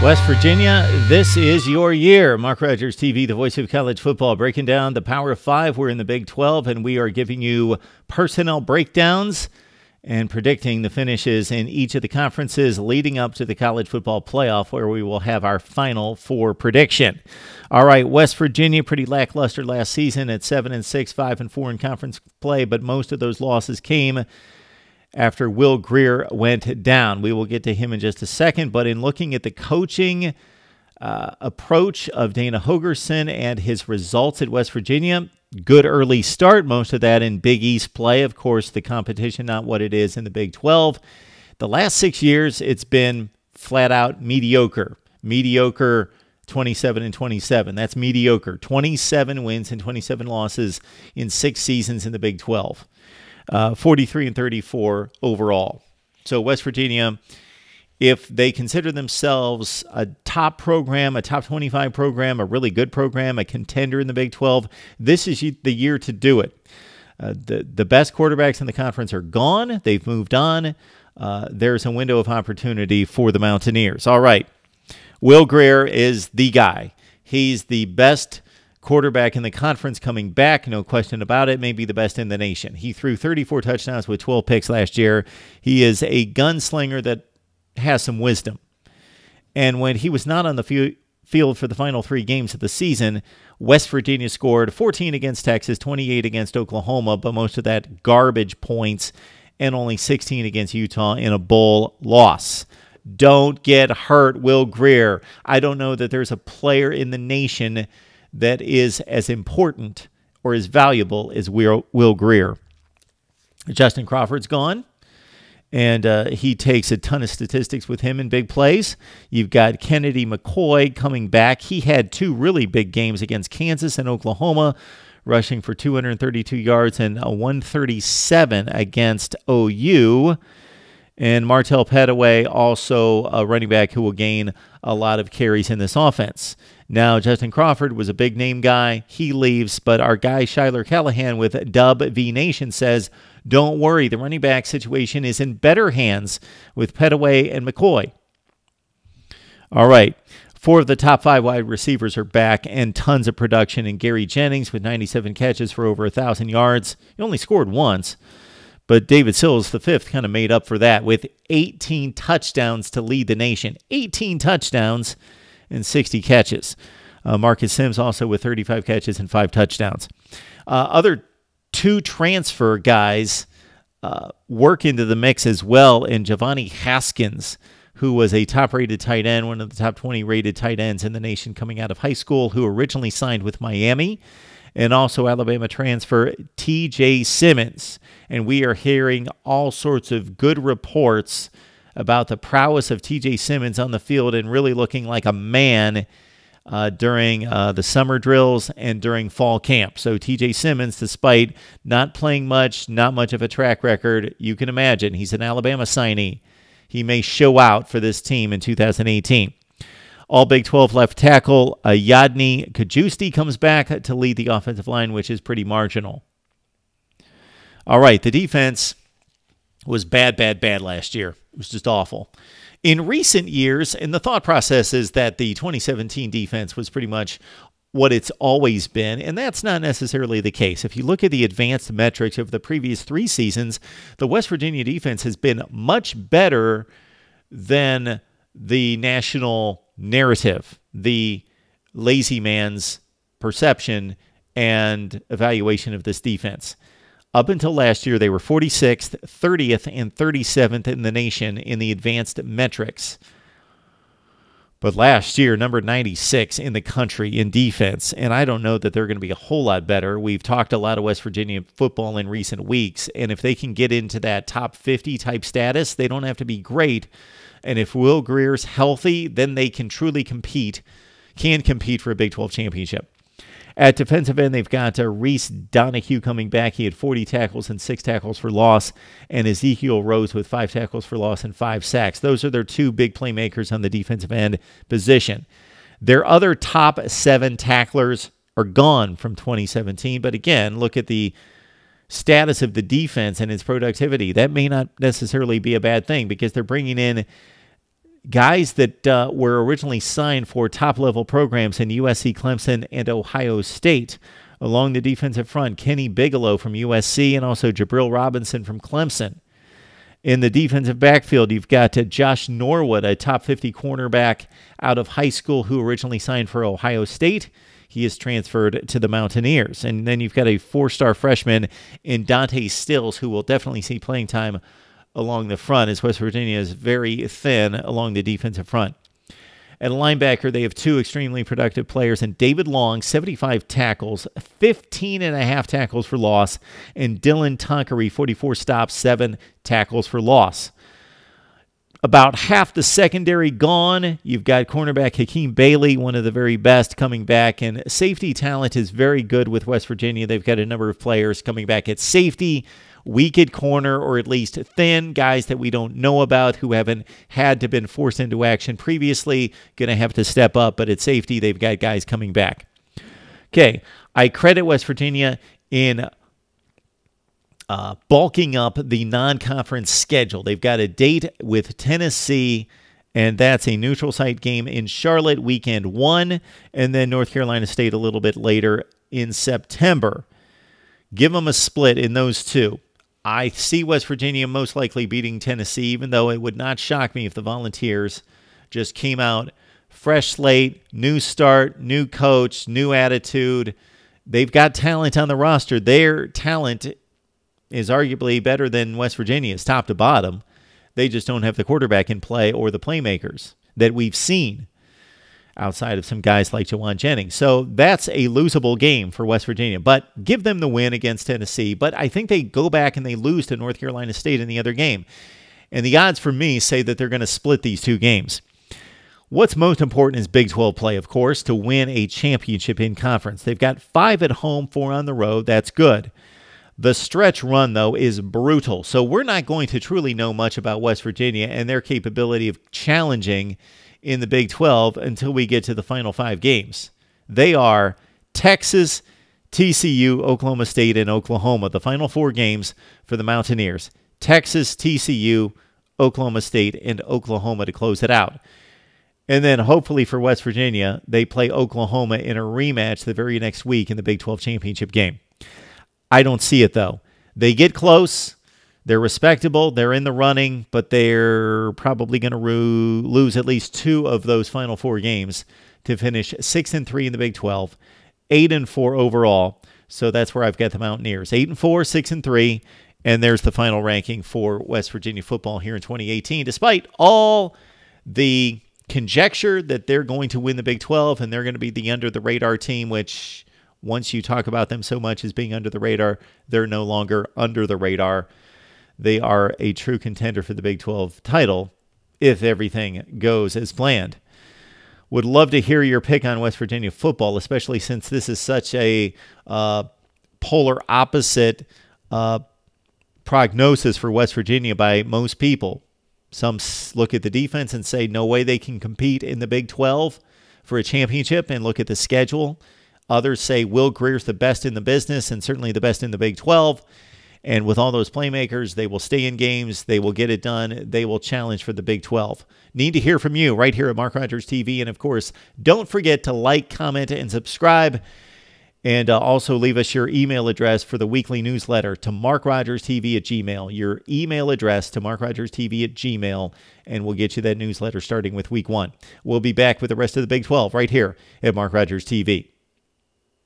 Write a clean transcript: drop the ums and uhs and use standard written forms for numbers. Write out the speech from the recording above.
West Virginia, this is your year. Mark Rogers TV, the voice of college football, breaking down the Power 5. We're in the Big 12, and we are giving you personnel breakdowns and predicting the finishes in each of the conferences leading up to the college football playoff, where we will have our Final Four prediction. All right, West Virginia, pretty lackluster last season at 7-6, 5-4 in conference play, but most of those losses came after Will Grier went down. We will get to him in just a second, but in looking at the coaching approach of Dana Holgorsen and his results at West Virginia, good early start, most of that in Big East play. Of course, the competition not what it is in the Big 12. The last 6 years, it's been flat out mediocre. Mediocre 27-27. That's mediocre. 27 wins and 27 losses in 6 seasons in the Big 12. 43-34 overall. So West Virginia, if they consider themselves a top program, a top 25 program, a really good program, a contender in the Big 12, this is the year to do it. The best quarterbacks in the conference are gone. They've moved on. There's a window of opportunity for the Mountaineers. All right. Will Grier is the guy. He's the best quarterback in the conference coming back, no question about it, maybe the best in the nation. He threw 34 touchdowns with 12 picks last year. He is a gunslinger that has some wisdom. And when he was not on the field for the final 3 games of the season, West Virginia scored 14 against Texas, 28 against Oklahoma, but most of that garbage points, and only 16 against Utah in a bowl loss. Don't get hurt, Will Grier. I don't know that there's a player in the nation that is as important or as valuable as Will Grier. Justin Crawford's gone, and he takes a ton of statistics with him in big plays. You've got Kennedy McCoy coming back. He had 2 really big games against Kansas and Oklahoma, rushing for 232 yards and a 137 against OU. And Martell Pettaway, also a running back who will gain a lot of carries in this offense. Now, Justin Crawford was a big-name guy. He leaves, but our guy Shyler Callahan with Dub V Nation says, don't worry, the running back situation is in better hands with Pettaway and McCoy. All right, 4 of the top 5 wide receivers are back, and tons of production in Gary Jennings with 97 catches for over 1,000 yards. He only scored once. But David Sills, the 5th, kind of made up for that with 18 touchdowns to lead the nation. 18 touchdowns and 60 catches. Marcus Sims also with 35 catches and 5 touchdowns. Other 2 transfer guys work into the mix as well, and Giovanni Haskins, who was a top-rated tight end, one of the top 20 rated tight ends in the nation coming out of high school, who originally signed with Miami, and also Alabama transfer T.J. Simmons. And we are hearing all sorts of good reports about the prowess of T.J. Simmons on the field and really looking like a man during the summer drills and during fall camp. So T.J. Simmons, despite not playing much, not much of a track record, you can imagine he's an Alabama signee. He may show out for this team in 2018. All Big 12 left tackle Yadni Kajusti comes back to lead the offensive line, which is pretty marginal. All right, the defense was bad last year. It was just awful. In recent years, and the thought process is that the 2017 defense was pretty much what it's always been, and that's not necessarily the case. If you look at the advanced metrics of the previous 3 seasons, the West Virginia defense has been much better than the national narrative, the lazy man's perception and evaluation of this defense. Up until last year, they were 46th, 30th, and 37th in the nation in the advanced metrics. But last year, number 96 in the country in defense, and I don't know that they're going to be a whole lot better. We've talked a lot of West Virginia football in recent weeks, and if they can get into that top 50 type status, they don't have to be great. And if Will Grier's healthy, then they can truly compete for a Big 12 championship. At defensive end, they've got Reese Donahue coming back. He had 40 tackles and 6 tackles for loss, and Ezekiel Rose with 5 tackles for loss and 5 sacks. Those are their 2 big playmakers on the defensive end position. Their other top 7 tacklers are gone from 2017, but again, look at the status of the defense and its productivity. That may not necessarily be a bad thing because they're bringing in guys that were originally signed for top-level programs in USC, Clemson, and Ohio State. Along the defensive front, Kenny Bigelow from USC and also Jabril Robinson from Clemson. In the defensive backfield, you've got Josh Norwood, a top 50 cornerback out of high school who originally signed for Ohio State. He is transferred to the Mountaineers. And then you've got a 4-star freshman in Dante Stills who will definitely see playing time along the front, as West Virginia is very thin along the defensive front. At linebacker, they have 2 extremely productive players, and David Long, 75 tackles, 15.5 tackles for loss, and Dylan Tonkery, 44 stops, 7 tackles for loss. About half the secondary gone. You've got cornerback Hakeem Bailey, one of the very best, coming back, and safety talent is very good with West Virginia. They've got a number of players coming back at safety, weak at corner, or at least thin, guys that we don't know about who haven't had to been forced into action previously, going to have to step up, but at safety, they've got guys coming back. Okay, I credit West Virginia in bulking up the non-conference schedule. They've got a date with Tennessee, and that's a neutral site game in Charlotte, weekend 1, and then North Carolina State a little bit later in September. Give them a split in those 2. I see West Virginia most likely beating Tennessee, even though it would not shock me if the Volunteers just came out fresh slate, new start, new coach, new attitude. They've got talent on the roster. Their talent is arguably better than West Virginia's top to bottom. They just don't have the quarterback in play or the playmakers that we've seen outside of some guys like Jawan Jennings. So that's a losable game for West Virginia, but give them the win against Tennessee. But I think they go back and they lose to North Carolina State in the other game. And the odds for me say that they're going to split these 2 games. What's most important is Big 12 play, of course, to win a championship in conference. They've got 5 at home, 4 on the road. That's good. The stretch run, though, is brutal. So we're not going to truly know much about West Virginia and their capability of challenging in the Big 12 until we get to the final 5 games. They are Texas, TCU, Oklahoma State, and Oklahoma, the final 4 games for the Mountaineers. Texas, TCU, Oklahoma State, and Oklahoma to close it out. And then hopefully for West Virginia, they play Oklahoma in a rematch the very next week in the Big 12 championship game. I don't see it, though. They get close. They're respectable. They're in the running, but they're probably going to lose at least 2 of those final 4 games to finish 6-3 in the Big 12, 8-4 overall. So that's where I've got the Mountaineers. 8-4, 6-3, and there's the final ranking for West Virginia football here in 2018. Despite all the conjecture that they're going to win the Big 12 and they're going to be the under-the-radar team, which once you talk about them so much as being under the radar, they're no longer under the radar. They are a true contender for the Big 12 title if everything goes as planned. Would love to hear your pick on West Virginia football, especially since this is such a polar opposite prognosis for West Virginia by most people. Some look at the defense and say no way they can compete in the Big 12 for a championship and look at the schedule. Others say Will Grier's the best in the business and certainly the best in the Big 12. And with all those playmakers, they will stay in games. They will get it done. They will challenge for the Big 12. Need to hear from you right here at Mark Rogers TV. And, of course, don't forget to like, comment, and subscribe. And also leave us your email address for the weekly newsletter to MarkRogersTV@gmail. Your email address to MarkRogersTV@gmail. And we'll get you that newsletter starting with week 1. We'll be back with the rest of the Big 12 right here at Mark Rogers TV.